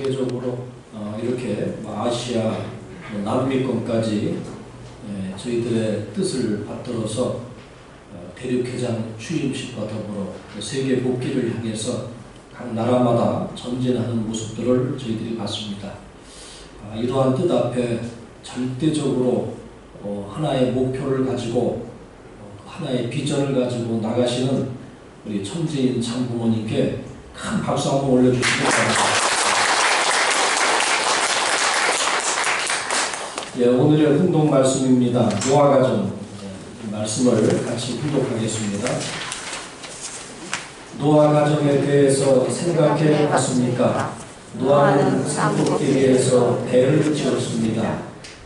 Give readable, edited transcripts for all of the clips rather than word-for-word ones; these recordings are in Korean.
세계적으로 이렇게 아시아, 남미권까지 저희들의 뜻을 받들어서 대륙회장 취임식과 더불어 세계 복귀를 향해서 각 나라마다 전진하는 모습들을 저희들이 봤습니다. 이러한 뜻 앞에 절대적으로 하나의 목표를 가지고 하나의 비전을 가지고 나가시는 우리 천지인 참부모님께 큰 박수 한번 올려주시기 바랍니다. 예, 오늘의 훈독 말씀입니다. 노아가정 말씀을 같이 훈독하겠습니다. 노아가정에 대해서 생각해 봤습니까? 노아는 산꼭대기에서 배를 지었습니다.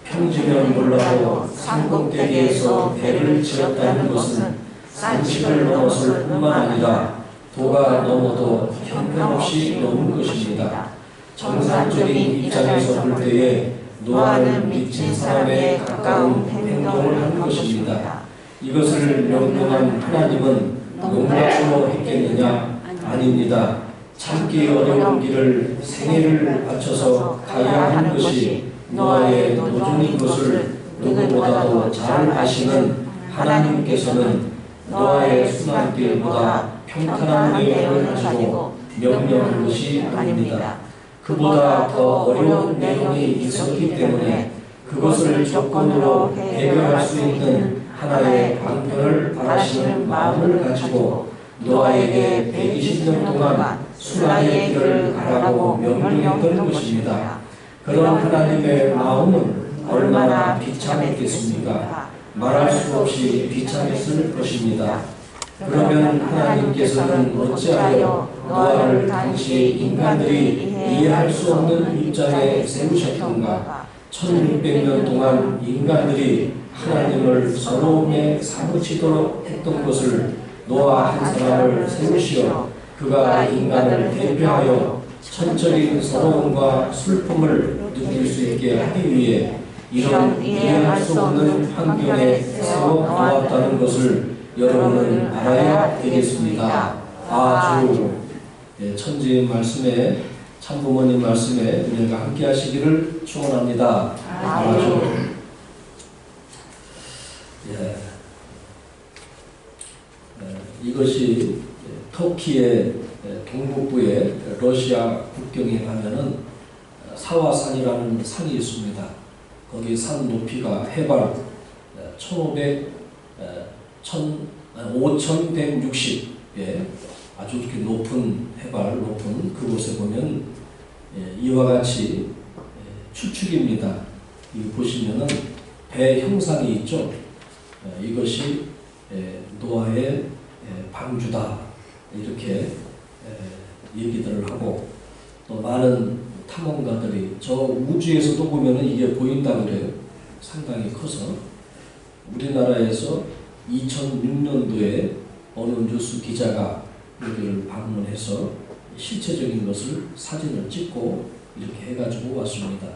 평지면 몰라도 산꼭대기에서 배를 지었다는 것은 산식을 넘었을 뿐만 아니라 도가 넘어도 형편없이 넘은 것입니다. 정상적인 입장에서 볼 때에 노아는 미친 사람에 가까운 행동을 한 것입니다. 이것을 명령한 하나님은 농락으로 했겠느냐? 아닙니다. 참기 어려운 길을 생애를 바쳐서 가야 하는 것이 노아의 노중인 것을 누구보다도 잘 아시는 하나님께서는 노아의 순환길보다 평탄한 내용을 가지고 명령한 것이 아닙니다. 그보다 더 어려운 내용이 있었기 때문에 그것을 조건으로 해결할 수 있는 하나의 방편을 바라시는 마음을 가지고 노아에게 120년 동안 순환의 길을 가라고 명령했던 것입니다. 그런 하나님의 마음은 얼마나 비참했겠습니까? 말할 수 없이 비참했을 것입니다. 그러면 하나님께서는 어찌하여 노아를 당시 인간들이 이해할 수 없는 입장에 세우셨던가? 1600년 동안 인간들이 하나님을 서러움에 사무치도록 했던 것을 노아 한 사람을 세우시어 그가 인간을 대표하여 천적인 서러움과 슬픔을 느낄 수 있게 하기 위해 이런 이해할 수 없는 환경에 세워 놓았다는 것을 여러분은 알아야 되겠습니다. 아주 천지의 말씀에 참부모님 말씀에 은혜가 함께 하시기를 축원합니다. 아주 이것이 터키의 동북부의 러시아 국경에 가면은 사와산이라는 산이 있습니다. 거기 산 높이가 해발 5,160 아주 이렇게 높은 해발 높은 그곳에 보면 이와 같이 추측입니다. 이 보시면은 배 형상이 있죠. 이것이 노아의 방주다 이렇게 얘기들을 하고 또 많은 탐험가들이 저 우주에서도 보면은 이게 보인다 그래요. 상당히 커서 우리나라에서 2006년도에 어느 뉴스 기자가 여기를 방문해서 실체적인 것을 사진을 찍고 이렇게 해가지고 왔습니다.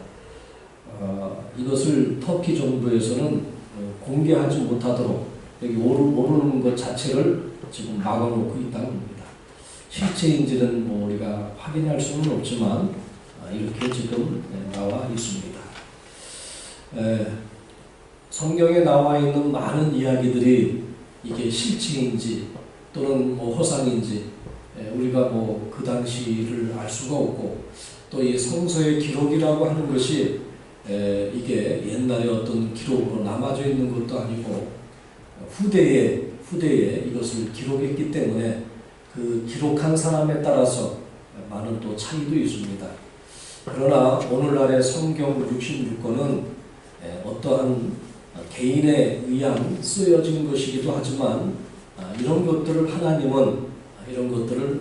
이것을 터키 정부에서는 공개하지 못하도록 여기 오르는 것 자체를 지금 막아놓고 있다고 합니다. 실체인지는 뭐 우리가 확인할 수는 없지만 이렇게 지금 나와 있습니다. 성경에 나와 있는 많은 이야기들이 이게 실체인지 또는 뭐 허상인지 우리가 뭐 그 당시를 알 수가 없고 또 이 성서의 기록이라고 하는 것이 이게 옛날에 어떤 기록으로 남아져 있는 것도 아니고 후대에 이것을 기록했기 때문에 그 기록한 사람에 따라서 많은 또 차이도 있습니다. 그러나 오늘날의 성경 66권은 어떠한 개인에 의한 쓰여진 것이기도 하지만 이런 것들을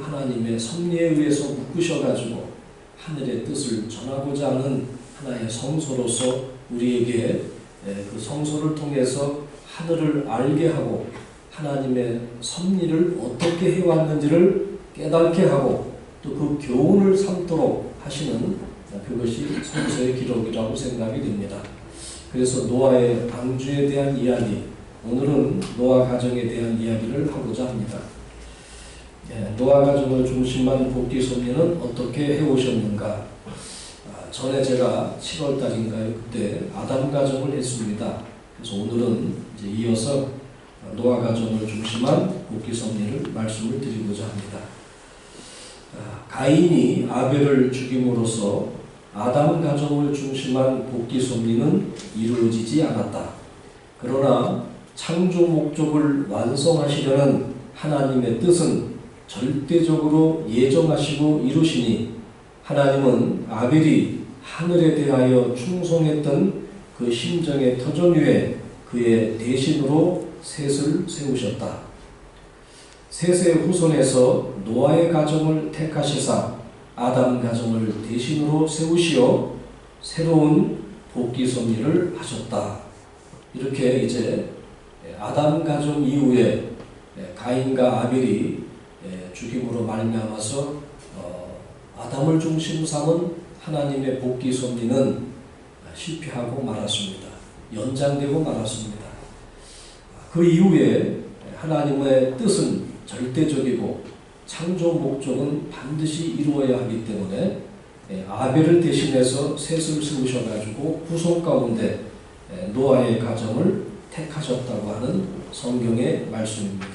하나님의 섭리에 의해서 묶으셔가지고 하늘의 뜻을 전하고자 하는 하나의 성소로서 우리에게 그 성소를 통해서 하늘을 알게 하고 하나님의 섭리를 어떻게 해왔는지를 깨닫게 하고 또 그 교훈을 삼도록 하시는 그것이 성서의 기록이라고 생각이 됩니다. 그래서 노아의 방주에 대한 이야기, 오늘은 노아 가정에 대한 이야기를 하고자 합니다. 노아 가정을 중심한 복귀 섭리는 어떻게 해오셨는가? 전에 제가 7월 달인가요? 그때 아담 가정을 했습니다. 그래서 오늘은 이제 이어서 노아 가정을 중심한 복귀 섭리를 말씀을 드리고자 합니다. 가인이 아벨을 죽임으로써 아담 가정을 중심한 복귀 섭리는 이루어지지 않았다. 그러나 창조 목적을 완성하시려는 하나님의 뜻은 절대적으로 예정하시고 이루시니 하나님은 아벨이 하늘에 대하여 충성했던 그 심정의 터전 위에 그의 대신으로 셋을 세우셨다. 셋의 후손에서 노아의 가정을 택하시사 아담 가정을 대신으로 세우시어 새로운 복귀 섭리를 하셨다. 이렇게 이제 아담 가정 이후에 가인과 아벨이 죽임으로 말미암아서 아담을 중심 삼은 하나님의 복귀 섭리는 실패하고 말았습니다. 연장되고 말았습니다. 그 이후에 하나님의 뜻은 절대적이고 창조 목적은 반드시 이루어야 하기 때문에 아벨을 대신해서 셋을 세우셔가지고 후손 가운데 노아의 가정을 택하셨다고 하는 성경의 말씀입니다.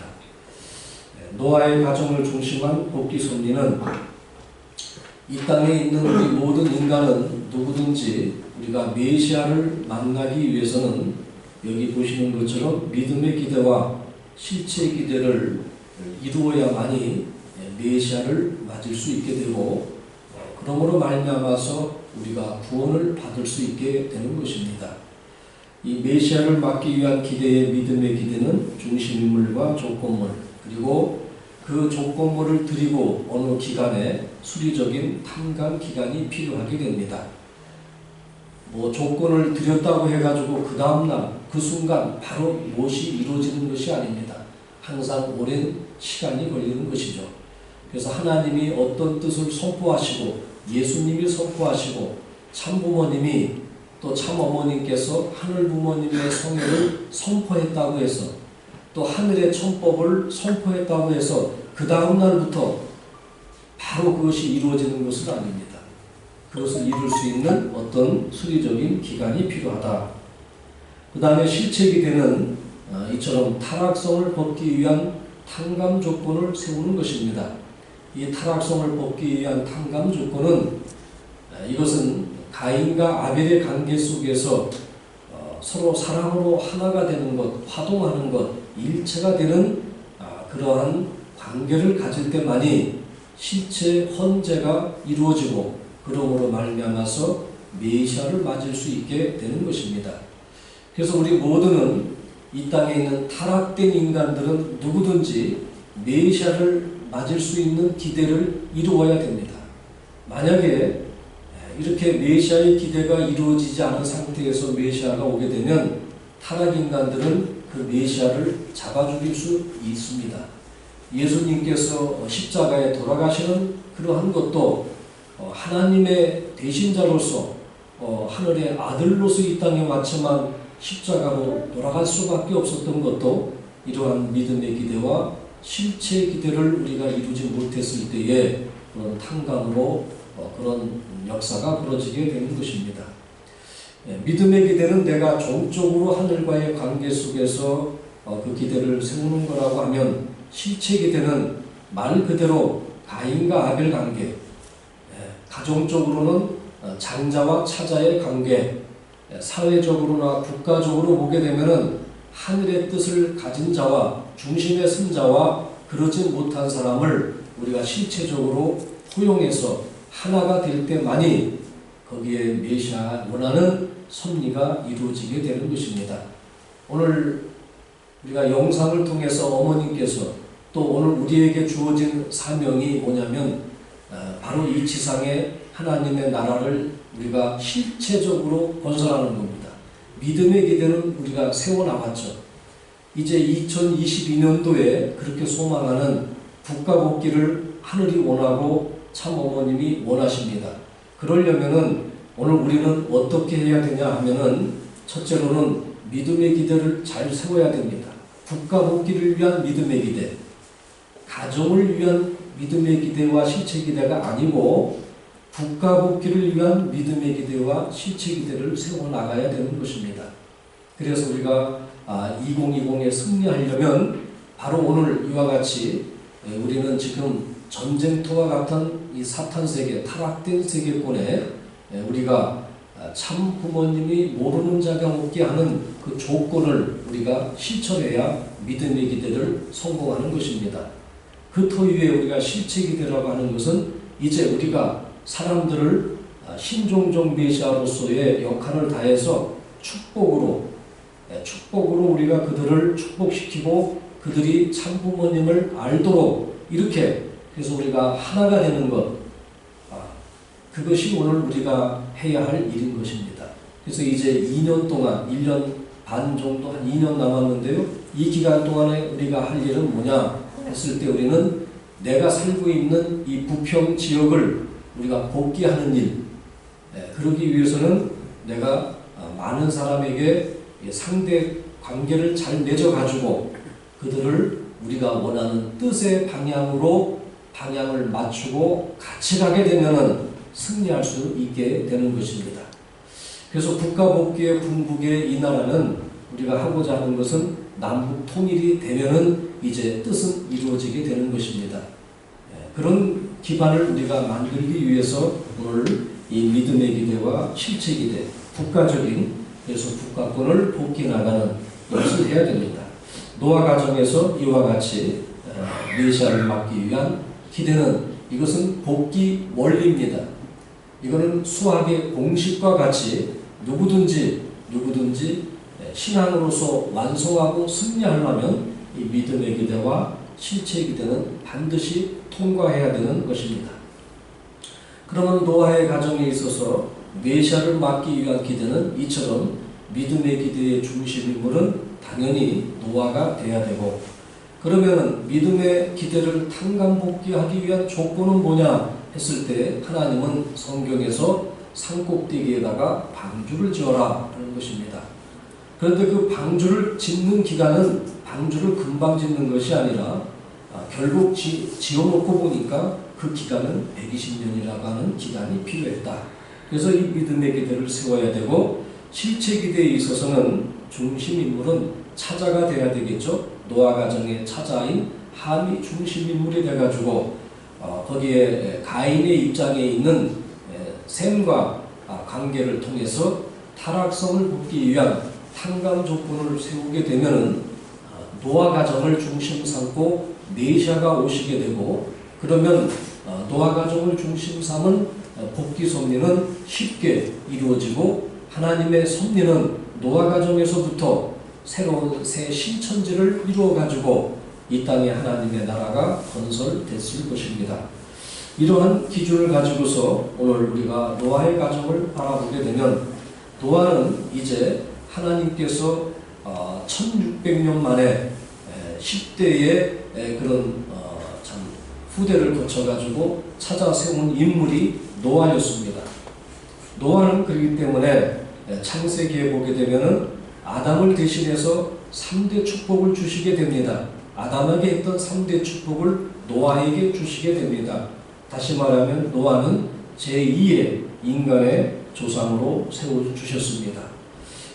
노아의 가정을 중심한 복귀 섭리는 이 땅에 있는 우리 모든 인간은 누구든지 우리가 메시아를 만나기 위해서는 여기 보시는 것처럼 믿음의 기대와 실체의 기대를 이루어야만이 메시아를 맞을 수 있게 되고 그러므로 말미암아서 우리가 구원을 받을 수 있게 되는 것입니다. 이 메시아를 맞기 위한 기대의 믿음의 기대는 중심인물과 조건물 그리고 그 조건물을 드리고 어느 기간에 수리적인 탐관 기간이 필요하게 됩니다. 조건을 드렸다고 해가지고 그 다음날 그 순간 바로 무엇이 이루어지는 것이 아닙니다. 항상 오랜 시간이 걸리는 것이죠. 그래서 하나님이 어떤 뜻을 선포하시고 예수님이 선포하시고 참부모님이 또 참어머님께서 하늘부모님의 성회를 선포했다고 해서 또 하늘의 천법을 선포했다고 해서 그 다음 날부터 바로 그것이 이루어지는 것은 아닙니다. 그것을 이룰 수 있는 어떤 수리적인 기간이 필요하다. 그 다음에 실체 기대는 이처럼 타락성을 벗기 위한 탕감 조건을 세우는 것입니다. 이 타락성을 벗기 위한 탕감 조건은 이것은 가인과 아벨의 관계 속에서 서로 사랑으로 하나가 되는 것, 화동하는 것, 일체가 되는 그러한 관계를 가질 때만이 실체 헌재가 이루어지고 그러므로 말미암아서 메시아를 맞을 수 있게 되는 것입니다. 그래서 우리 모두는 이 땅에 있는 타락된 인간들은 누구든지 메시아를 맞을 수 있는 기대를 이루어야 됩니다. 만약에 이렇게 메시아의 기대가 이루어지지 않은 상태에서 메시아가 오게 되면 타락 인간들은 그 메시아를 잡아 죽일 수 있습니다. 예수님께서 십자가에 돌아가시는 그러한 것도 하나님의 대신자로서 하늘의 아들로서 이 땅에 왔지만 십자가로 돌아갈 수밖에 없었던 것도 이러한 믿음의 기대와 실체의 기대를 우리가 이루지 못했을 때에 그런 탕감으로 그런 역사가 벌어지게 되는 것입니다. 믿음의 기대는 내가 종적으로 하늘과의 관계 속에서 그 기대를 세우는 거라고 하면 실체 기대는 말 그대로 가인과 아벨 관계, 가정적으로는 장자와 차자의 관계, 사회적으로나 국가적으로 보게 되면은 하늘의 뜻을 가진 자와 중심의 선 자와 그러지 못한 사람을 우리가 실체적으로 포용해서 하나가 될 때만이 거기에 메시아 원하는 섭리가 이루어지게 되는 것입니다. 오늘 우리가 영상을 통해서 어머님께서 또 오늘 우리에게 주어진 사명이 뭐냐면 바로 이 지상에 하나님의 나라를 우리가 실체적으로 건설하는 겁니다. 믿음의 기대는 우리가 세워나갔죠. 이제 2022년도에 그렇게 소망하는 국가 복귀를 하늘이 원하고 참 어머님이 원하십니다. 그러려면은 오늘 우리는 어떻게 해야 되냐 하면은 첫째로는 믿음의 기대를 잘 세워야 됩니다. 국가 복귀를 위한 믿음의 기대, 가정을 위한 믿음의 기대와 실체 기대가 아니고 국가복귀를 위한 믿음의 기대와 실체 기대를 세워나가야 되는 것입니다. 그래서 우리가 2020에 승리하려면 바로 오늘 이와 같이 우리는 지금 전쟁터와 같은 이 사탄 세계, 타락된 세계권에 우리가 참 부모님이 모르는 자가 없게 하는 그 조건을 우리가 실천해야 믿음의 기대를 성공하는 것입니다. 그 터 위에 우리가 실체 기대라고 하는 것은 이제 우리가 사람들을 신종종 메시아로서의 역할을 다해서 축복으로 우리가 그들을 축복시키고 그들이 참 부모님을 알도록 이렇게 그래서 우리가 하나가 되는 것, 그것이 오늘 우리가 해야 할 일인 것입니다. 그래서 이제 2년 동안 1년 반 정도 한 2년 남았는데요. 이 기간 동안에 우리가 할 일은 뭐냐 했을 때 우리는 내가 살고 있는 이 부평 지역을 우리가 복귀하는 일, 그러기 위해서는 내가 많은 사람에게 상대 관계를 잘 맺어가지고 그들을 우리가 원하는 뜻의 방향을 맞추고 같이 가게 되면은 승리할 수 있게 되는 것입니다. 그래서 국가복귀의 궁극의 이 나라는 우리가 하고자 하는 것은 남북 통일이 되면은 이제 뜻은 이루어지게 되는 것입니다. 그런 기반을 우리가 만들기 위해서 오늘 이 믿음의 기대와 실체 기대, 국가적인 그래서 국가권을 복귀 나가는 것을 해야 됩니다. 노아 가정에서 이와 같이 메시아를 맞기 위한 기대는 이것은 복귀 원리입니다. 이거는 수학의 공식과 같이 누구든지 신앙으로서 완성하고 승리하려면 이 믿음의 기대와 실체 기대는 반드시 통과해야 되는 것입니다. 그러면 노아의 가정에 있어서 메시아를 맞기 위한 기대는 이처럼 믿음의 기대의 중심 인물은 당연히 노아가 돼야 되고, 그러면 믿음의 기대를 탕감복귀하기 위한 조건은 뭐냐 했을 때 하나님은 성경에서 산꼭대기에다가 방주를 지어라 하는 것입니다. 그런데 그 방주를 짓는 기간은 방주를 금방 짓는 것이 아니라 결국 지어놓고 보니까 그 기간은 120년이라고 하는 기간이 필요했다. 그래서 이 믿음의 기대를 세워야 되고, 실체 기대에 있어서는 중심 인물은 차자가 돼야 되겠죠. 노아 가정의 차자인 함이 중심 인물이 돼가지고 거기에 가인의 입장에 있는 셈과 관계를 통해서 타락성을 묻기 위한 탕감 조건을 세우게 되면은 노아 가정을 중심 삼고 메시아가 오시게 되고, 그러면 노아 가정을 중심 삼은 복귀 섭리는 쉽게 이루어지고 하나님의 섭리는 노아 가정에서부터 새로운 새 신천지를 이루어 가지고 이 땅에 하나님의 나라가 건설됐을 것입니다. 이러한 기준을 가지고서 오늘 우리가 노아의 가정을 바라보게 되면, 노아는 이제 하나님께서 1600년 만에 10대의 그런 참 후대를 거쳐가지고 찾아 세운 인물이 노아였습니다. 노아는 그렇기 때문에 창세기에 보게 되면은 아담을 대신해서 3대 축복을 주시게 됩니다. 아담에게 했던 3대 축복을 노아에게 주시게 됩니다. 다시 말하면 노아는 제2의 인간의 조상으로 세워주셨습니다.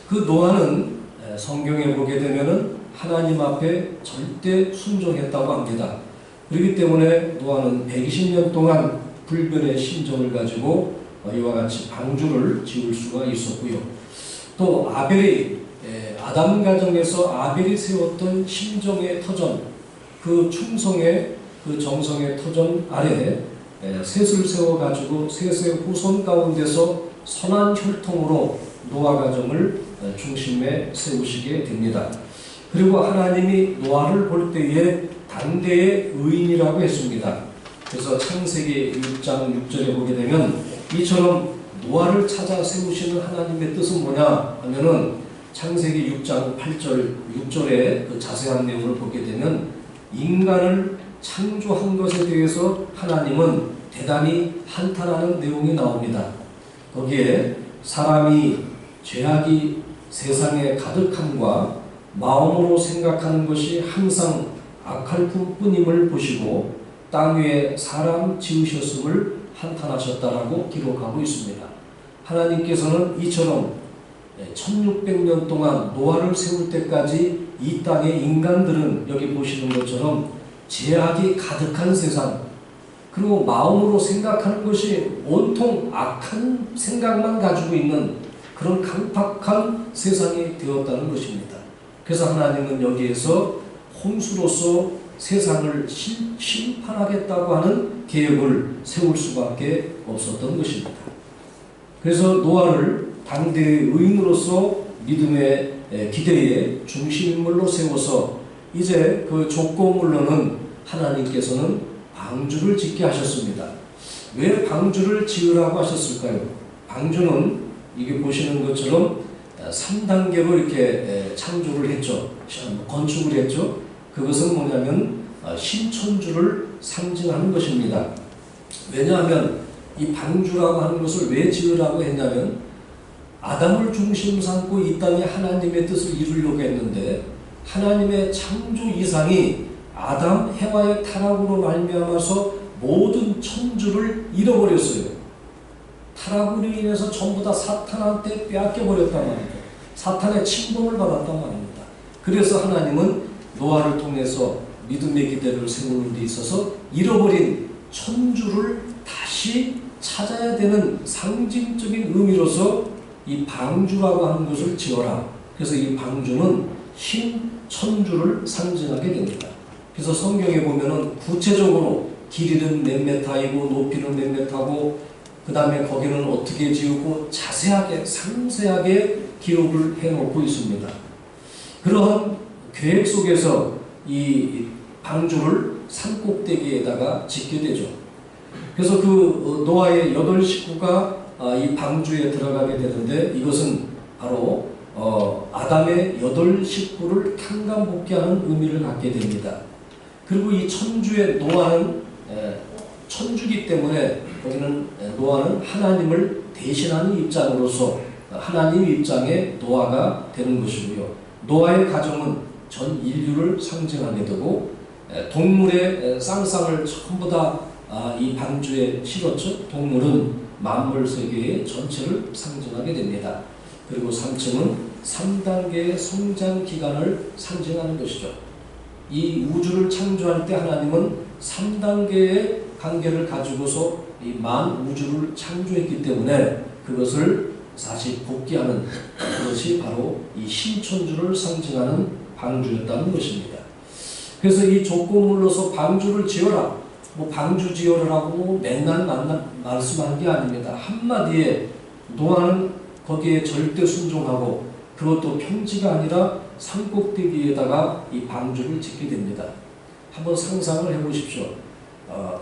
그 노아는 성경에 보게 되면은 하나님 앞에 절대 순종했다고 합니다. 그렇기 때문에 노아는 120년 동안 불변의 심정을 가지고 이와 같이 방주를 지을 수가 있었고요. 또 아담 가정에서 아벨이 세웠던 심정의 터전, 그 충성의 그 정성의 터전 아래 셋을 세워가지고 셋의 후손 가운데서 선한 혈통으로 노아 가정을 중심에 세우시게 됩니다. 그리고 하나님이 노아를 볼 때에 당대의 의인이라고 했습니다. 그래서 창세기 6장 6절에 보게 되면 이처럼 노아를 찾아 세우시는 하나님의 뜻은 뭐냐 하면은 창세기 6장 8절 6절의 그 자세한 내용을 보게 되면 인간을 창조한 것에 대해서 하나님은 대단히 한탄하는 내용이 나옵니다. 거기에 사람이 죄악이 세상에 가득함과 마음으로 생각하는 것이 항상 악할 뿐임을 보시고 땅 위에 사람 지으셨음을 한탄하셨다라고 기록하고 있습니다. 하나님께서는 이처럼 1600년 동안 노아를 세울 때까지 이 땅의 인간들은 여기 보시는 것처럼 죄악이 가득한 세상, 그리고 마음으로 생각하는 것이 온통 악한 생각만 가지고 있는 그런 강팍한 세상이 되었다는 것입니다. 그래서 하나님은 여기에서 홍수로서 세상을 심판하겠다고 하는 계획을 세울 수밖에 없었던 것입니다. 그래서 노아를 당대의 의인으로서 믿음의 기대의 중심인물로 세워서 이제 그 족고물로는 하나님께서는 방주를 짓게 하셨습니다. 왜 방주를 지으라고 하셨을까요? 방주는 이게 보시는 것처럼 3단계로 이렇게 창조를 했죠. 건축을 했죠. 그것은 뭐냐면 신천주를 상징하는 것입니다. 왜냐하면 이 방주라고 하는 것을 왜 지으라고 했냐면 아담을 중심 삼고 이 땅에 하나님의 뜻을 이루려고 했는데 하나님의 창조 이상이 아담, 해와의 타락으로 말미암아서 모든 천주를 잃어버렸어요. 타락으로 인해서 전부 다 사탄한테 빼앗겨버렸단 말이죠. 사탄의 침범을 받았단 말입니다. 그래서 하나님은 노아를 통해서 믿음의 기대를 세우는 데 있어서 잃어버린 천주를 다시 찾아야 되는 상징적인 의미로서 이 방주라고 하는 것을 지어라. 그래서 이 방주는 신천주를 상징하게 됩니다. 그래서 성경에 보면은 구체적으로 길이는 몇 메타이고 높이는 몇 메타고 그 다음에 거기는 어떻게 지우고 자세하게 상세하게 기록을 해놓고 있습니다. 그러한 계획 속에서 이 방주를 산꼭대기에다가 짓게 되죠. 그래서 그 노아의 8 식구가 이 방주에 들어가게 되는데 이것은 바로 아담의 8 식구를 탕감복귀하는 의미를 갖게 됩니다. 그리고 이 천주의 노아는 천주기 때문에 거기는 노아는 하나님을 대신하는 입장으로서 하나님 입장의 노아가 되는 것이고요. 노아의 가정은 전 인류를 상징하게 되고 동물의 쌍쌍을 전부 다 이 방주에 실었죠. 동물은 만물 세계의 전체를 상징하게 됩니다. 그리고 3층은 3단계의 성장 기간을 상징하는 것이죠. 이 우주를 창조할 때 하나님은 3단계의 관계를 가지고서 이 만 우주를 창조했기 때문에 그것을 다시 복귀하는 그것이 바로 이 신천주를 상징하는 방주였다는 것입니다. 그래서 이 족고물로서 방주를 지어라. 뭐 방주 지어라고 맨날 말씀한 게 아닙니다. 한마디에 노아는 거기에 절대 순종하고 그것도 평지가 아니라 산꼭대기에다가 이 방주를 짓게 됩니다. 한번 상상을 해보십시오.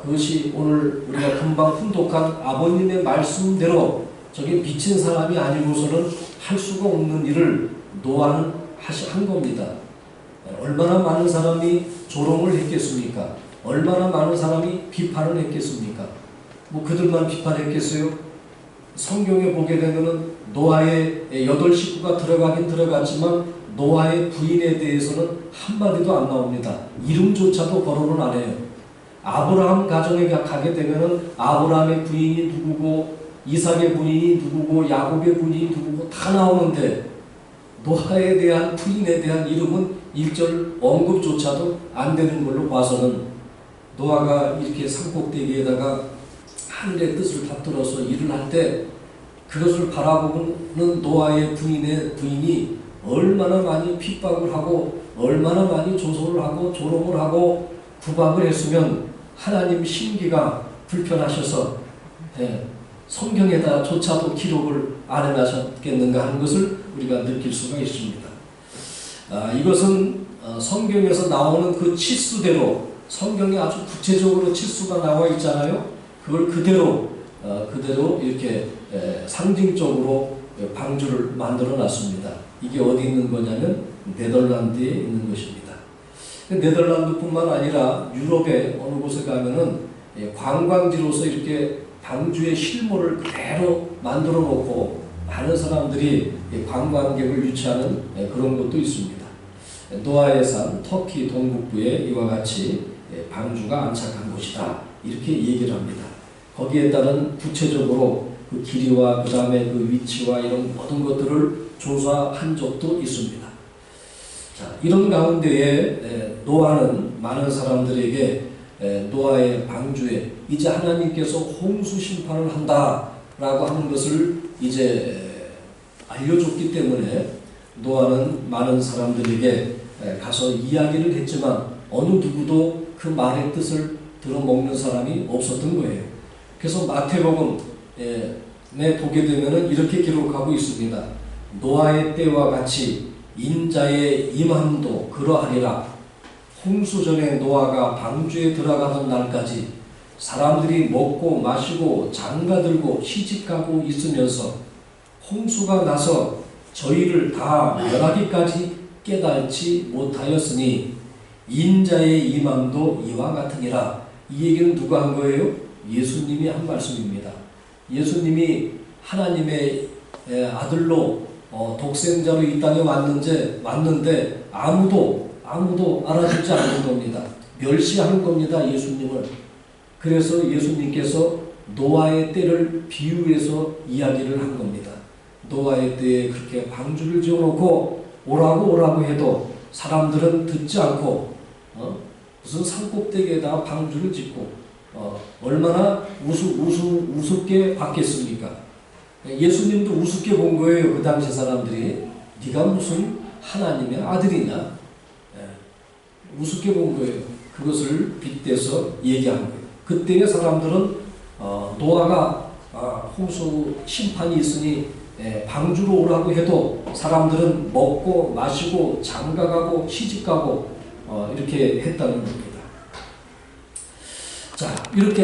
그것이 오늘 우리가 금방 훈독한 아버님의 말씀대로 저게 미친 사람이 아니고서는 할 수가 없는 일을 노아는 한 겁니다. 얼마나 많은 사람이 조롱을 했겠습니까? 얼마나 많은 사람이 비판을 했겠습니까? 뭐 그들만 비판했겠어요? 성경에 보게 되면은 노아의 8 식구가 들어가긴 들어갔지만 노아의 부인에 대해서는 한마디도 안 나옵니다. 이름조차도 거론을 안 해요. 아브라함 가정에 가게 되면은 아브라함의 부인이 누구고 이삭의 부인이 누구고 야곱의 부인이 누구고 다 나오는데 노아에 대한 부인에 대한 이름은 1절 언급조차도 안 되는 걸로 봐서는 노아가 이렇게 산꼭대기에다가 하늘의 뜻을 받들어서 일을 할 때 그것을 바라보는 노아의 부인이 얼마나 많이 핍박을 하고 얼마나 많이 조소를 하고 조롱을 하고 구박을 했으면 하나님 심기가 불편하셔서 성경에다조차도 기록을 안 해놔셨겠는가 하는 것을 우리가 느낄 수가 있습니다. 이것은 성경에서 나오는 그 치수대로 성경에 아주 구체적으로 치수가 나와 있잖아요. 그걸 그대로 이렇게 상징적으로 방주를 만들어 놨습니다. 이게 어디 있는 거냐면 네덜란드에 있는 것입니다. 네덜란드뿐만 아니라 유럽의 어느 곳에 가면은 관광지로서 이렇게 방주의 실물을 그대로 만들어 놓고 많은 사람들이 관광객을 유치하는 그런 곳도 있습니다. 노아의 산 터키 동북부에 이와 같이 방주가 안착한 곳이다. 이렇게 얘기를 합니다. 거기에 따른 구체적으로 그 길이와 그 다음에 그 위치와 이런 모든 것들을 조사한 적도 있습니다. 자, 이런 가운데에 노아는 많은 사람들에게 노아의 방주에 이제 하나님께서 홍수 심판을 한다라고 하는 것을 이제 알려줬기 때문에 노아는 많은 사람들에게 가서 이야기를 했지만 어느 누구도 그 말의 뜻을 들어먹는 사람이 없었던 거예요. 그래서 마태복음에 보게 되면은 이렇게 기록하고 있습니다. 노아의 때와 같이 인자의 임함도 그러하리라. 홍수 전에 노아가 방주에 들어가던 날까지 사람들이 먹고 마시고 장가들고 시집가고 있으면서 홍수가 나서 저희를 다 멸하기까지 깨달지 못하였으니 인자의 임함도 이와 같으니라. 이 얘기는 누가 한 거예요? 예수님이 한 말씀입니다. 예수님이 하나님의 아들로 독생자로 이 땅에 왔는데 아무도 알아주지 않는 겁니다. 멸시하는 겁니다. 예수님을. 그래서 예수님께서 노아의 때를 비유해서 이야기를 한 겁니다. 노아의 때에 그렇게 방주를 지어놓고 오라고 해도 사람들은 듣지 않고 무슨 산꼭대기에다가 방주를 짓고 얼마나 우습게 봤겠습니까? 예수님도 우습게 본 거예요. 그 당시 사람들이. 네가 무슨 하나님의 아들이냐? 우습게 본 거예요. 그것을 빗대서 얘기한 거예요. 그때의 사람들은 노아가 홍수 심판이 있으니 방주로 오라고 해도 사람들은 먹고 마시고 장가가고 시집가고 이렇게 했다는 겁니다. 자, 이렇게